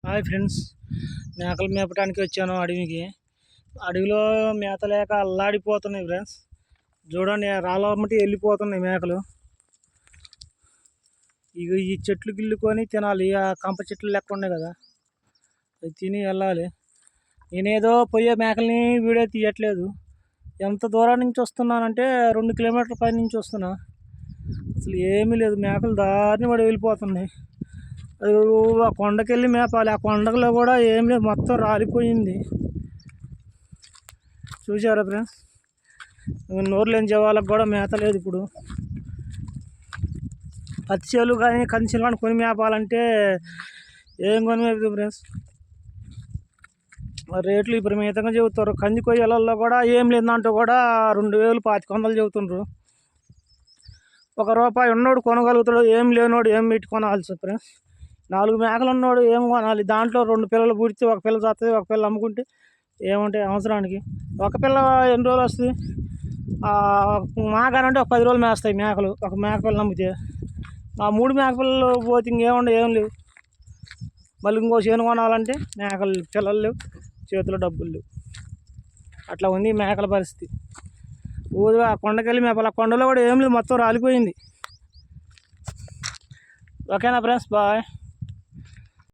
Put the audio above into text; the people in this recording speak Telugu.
హాయ్ ఫ్రెండ్స్, మేకలు మేపడానికి వచ్చాను అడవికి. అడవిలో మేత లేక అల్లాడిపోతున్నాయి ఫ్రెండ్స్. చూడండి, రాళ్ళమ్మటి వెళ్ళిపోతున్నాయి మేకలు. ఇక ఈ చెట్లు గిల్లుకొని తినాలి. ఆ కంప చెట్లు లెక్క ఉన్నాయి కదా, అవి తిని వెళ్ళాలి. నేనేదో పోయే మేకల్ని వీడియో తీయట్లేదు. ఎంత దూరం నుంచి వస్తున్నానంటే 2 కిలోమీటర్ల పై నుంచి వస్తున్నా. అసలు ఏమీ లేదు, మేకలు దారిని పడి వెళ్ళిపోతున్నాయి. అది ఆ కొండకెళ్ళి మేపాలి. ఆ కొండలో కూడా ఏం లేదు, మొత్తం రాలిపోయింది. చూసారా ఫ్రెండ్స్, నోరు లేని జీవాలకు కూడా మేత లేదు. ఇప్పుడు పత్తి చేలు కానీ కంచెలు కానీ కొని మేపాలంటే ఏం కొని మేపుతుంది ఫ్రెండ్స్. రేట్లు విపరీతంగా చెబుతారు. కంది కొయ్యలలో కూడా ఏం లేదంటూ కూడా 2000 2500 చెబుతుండ్రు. ₹1 ఉన్నోడు కొనగలుగుతాడు, ఏం లేనోడు ఏం పెట్టి కొనాల్సి ఫ్రెండ్స్. 4 మేకలు ఉన్నోడు ఏం కొనాలి? దాంట్లో 2 పిల్లలు పుడితే ఒక పిల్ల చస్తుంది, ఒక పిల్ల అమ్ముకుంటే ఏముంటాయి అవసరానికి. ఒక పిల్ల ఎన్ని రోజులు వస్తుంది? మాగానంటే ఒక 10 రోజులు మేస్తాయి మేకలు. ఒక మేక పిల్ల అమ్మితే ఆ 3 మేక పిల్లలు పోతే ఇంకేముండే, ఏం లేవు. మళ్ళీ ఇంకో చేను కొనాలంటే మేకలు పిల్లలు లేవు, చేతిలో డబ్బులు లేవు. అట్లా ఉంది మేకల పరిస్థితి. ఊరు ఆ కొండకెళ్ళి మేపల. ఆ కొండలో కూడా ఏం లేదు, మొత్తం రాలిపోయింది. ఓకేనా ఫ్రెండ్స్, బాయ్.